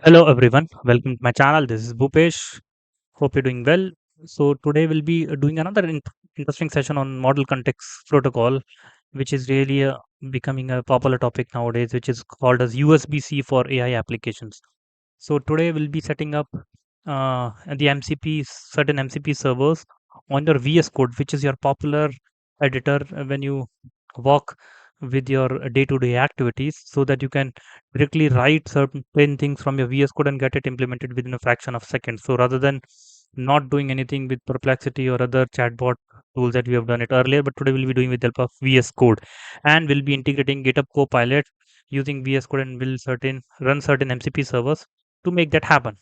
Hello everyone, welcome to my channel. This is Bhupesh. Hope you're doing well. So today we'll be doing another interesting session on model context protocol, which is really becoming a popular topic nowadays, which is called as USB-C for AI applications. So today we'll be setting up the MCP, certain MCP servers on your VS Code, which is your popular editor when you work with your day-to-day activities, so that you can directly write certain things from your VS Code and get it implemented within a fraction of seconds. So rather than not doing anything with Perplexity or other chatbot tools that we have done it earlier, but today we'll be doing with the help of VS Code, and we'll be integrating GitHub CoPilot using VS Code, and will run certain MCP servers to make that happen.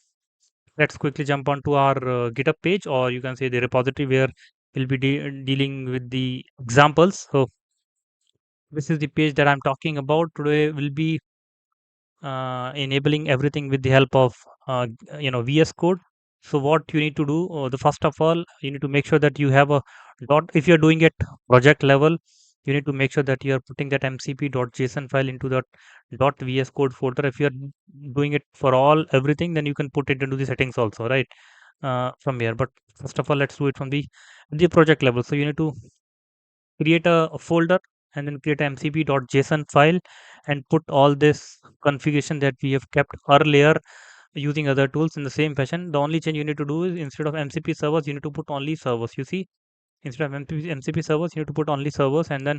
Let's quickly jump onto our GitHub page, or you can say the repository where we'll be dealing with the examples. So this is the page that I'm talking about. Today we'll be enabling everything with the help of VS Code. So what you need to do, the first of all, you need to make sure that you have a dot. If you're doing it project level, you need to make sure that you're putting that mcp.json file into that .vs code folder. If you're doing it for all everything, then you can put it into the settings also, right? From here. But first of all, let's do it from the project level. So you need to create a folder and then create a mcp.json file and put all this configuration that we have kept earlier using other tools in the same fashion. The only change you need to do is, instead of MCP servers, you need to put only servers. You see, instead of MCP servers, you need to put only servers, and then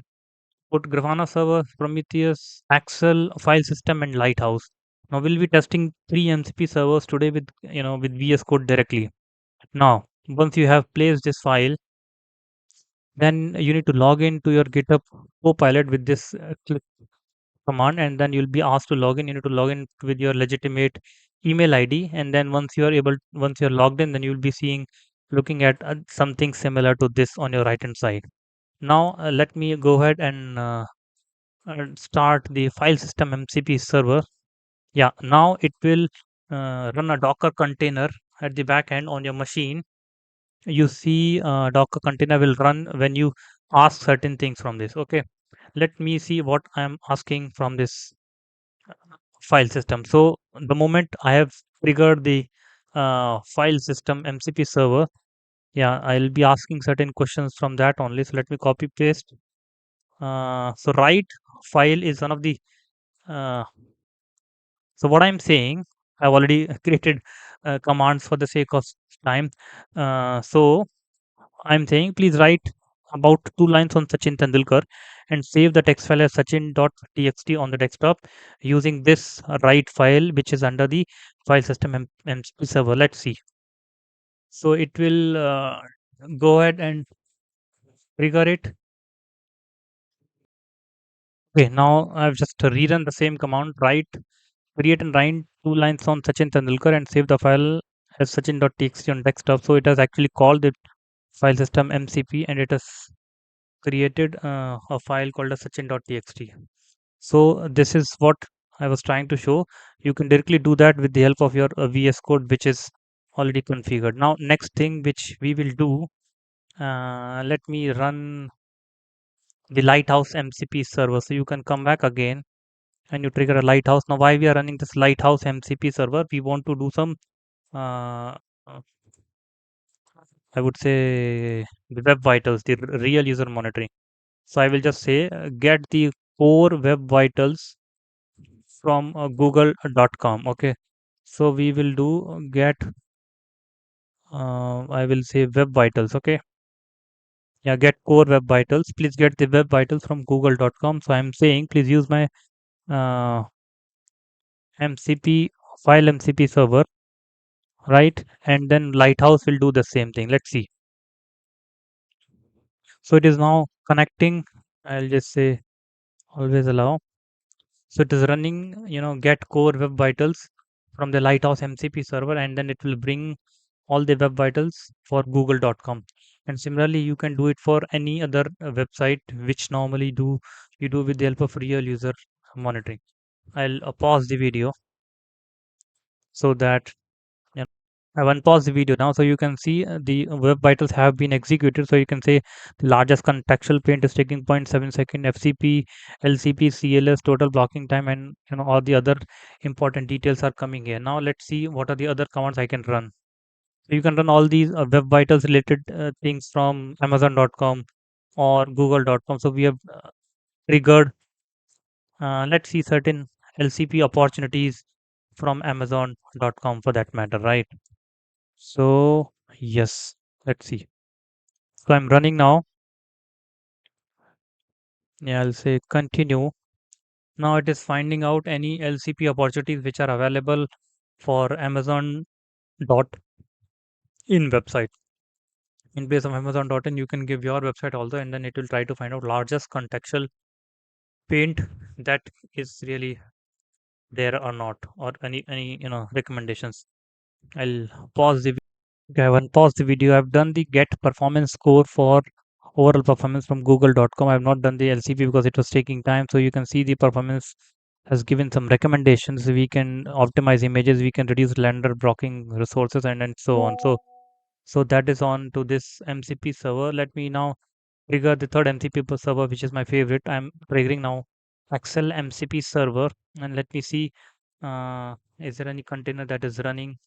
put Grafana server, Prometheus, Axel, file system, and Lighthouse. Now we'll be testing three MCP servers today with with VS Code directly. Now, once you have placed this file, then you need to log in to your GitHub Copilot with this click command, and then you'll be asked to log in. You need to log in with your legitimate email ID, and then once you're logged in, then you'll be looking at something similar to this on your right hand side. Now let me go ahead and start the file system MCP server. Yeah, now it will run a Docker container at the back end on your machine. You see, Docker container will run when you ask certain things from this. Okay, let me see what I'm asking from this file system. So the moment I have triggered the file system MCP server, yeah, I'll be asking certain questions from that only. So let me copy paste. So write file is one of the uh, so what I'm saying, I've already created commands for the sake of time. So I'm saying, please write about 2 lines on Sachin Tendulkar and save the text file as sachin.txt on the desktop using this write file, which is under the file system MCP server. Let's see. So it will go ahead and trigger it. Okay, now I've just rerun the same command, create and write 2 lines on Sachin Tendulkar and save the file as sachin.txt on desktop. So it has actually called the file system MCP, and it has created a file called as sachin.txt. So this is what I was trying to show. You can directly do that with the help of your VS Code, which is already configured. Now, next thing which we will do, let me run the Lighthouse MCP server. So you can come back again and you trigger a Lighthouse. Now, why we are running this Lighthouse MCP server? We want to do some, uh, I would say, the web vitals, the real user monitoring. So I will just say, get the core web vitals from google.com. Okay, so we will do get I will say web vitals. Okay, yeah, get core web vitals. Please get the web vitals from google.com. So I'm saying, please use my uh, mcp mcp server, right? And then Lighthouse will do the same thing. Let's see. So it is now connecting. I'll just say always allow. So it is running, get core web vitals from the Lighthouse MCP server, and then it will bring all the web vitals for google.com. And similarly, you can do it for any other website which normally you do with the help of real user monitoring. I'll pause the video so that I will unpause the video now so you can see the web vitals have been executed. So you can say the largest contextual paint is taking 0.7 second, FCP, LCP, CLS, total blocking time, and all the other important details are coming here. Now let's see what are the other commands I can run. So you can run all these web vitals related things from Amazon.com or Google.com. So we have triggered, let's see, certain LCP opportunities from Amazon.com for that matter, right? So yes, let's see. So I'm running now. Yeah, I'll say continue. Now it is finding out any LCP opportunities which are available for Amazon dot in website. In place of Amazon dot in, you can give your website also, and then it will try to find out largest contextual paint that is really there or not, or any recommendations. I'll pause the Okay, I will pause the video. I've done the get performance score for overall performance from google.com. I've not done the LCP because it was taking time. So you can see the performance has given some recommendations. We can optimize images, we can reduce render blocking resources, and so on. So that is on to this MCP server. Let me now trigger the third MCP server, which is my favorite. I'm triggering now Excel MCP server, and let me see, is there any container that is running?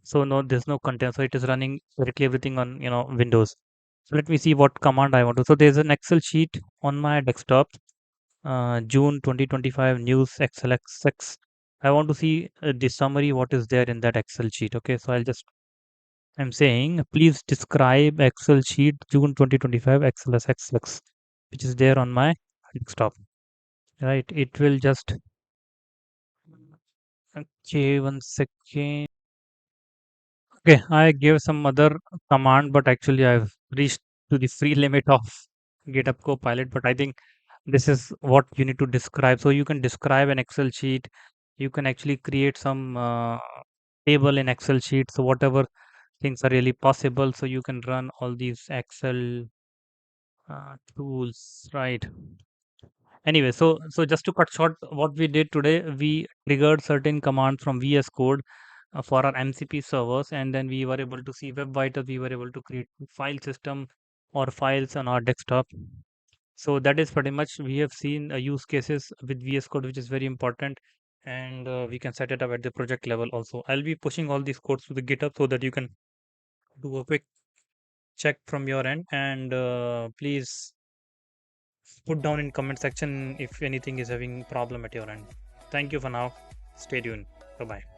So no, there's no content. So it is running directly everything on Windows. So let me see what command I want to. So there's an Excel sheet on my desktop. June 2025 news XLXX. I want to see the summary. What is there in that Excel sheet? Okay, so I'm saying please describe Excel sheet June 2025 XLXX, which is there on my desktop. Right. It will just. Okay, one second. Okay, I gave some other command, but actually I've reached to the free limit of GitHub CoPilot. But I think this is what you need to describe. So you can describe an Excel sheet. You can actually create some table in Excel sheet. So whatever things are really possible. So you can run all these Excel tools, right? Anyway, so just to cut short, what we did today, we triggered certain commands from VS Code for our MCP servers, and then we were able to see web vitals. We were able to create file system or files on our desktop. So that is pretty much we have seen use cases with VS Code, which is very important, and we can set it up at the project level also. I'll be pushing all these codes to the GitHub so that you can do a quick check from your end, and please put down in comment section if anything is having problem at your end. Thank you for now. Stay tuned. Bye bye.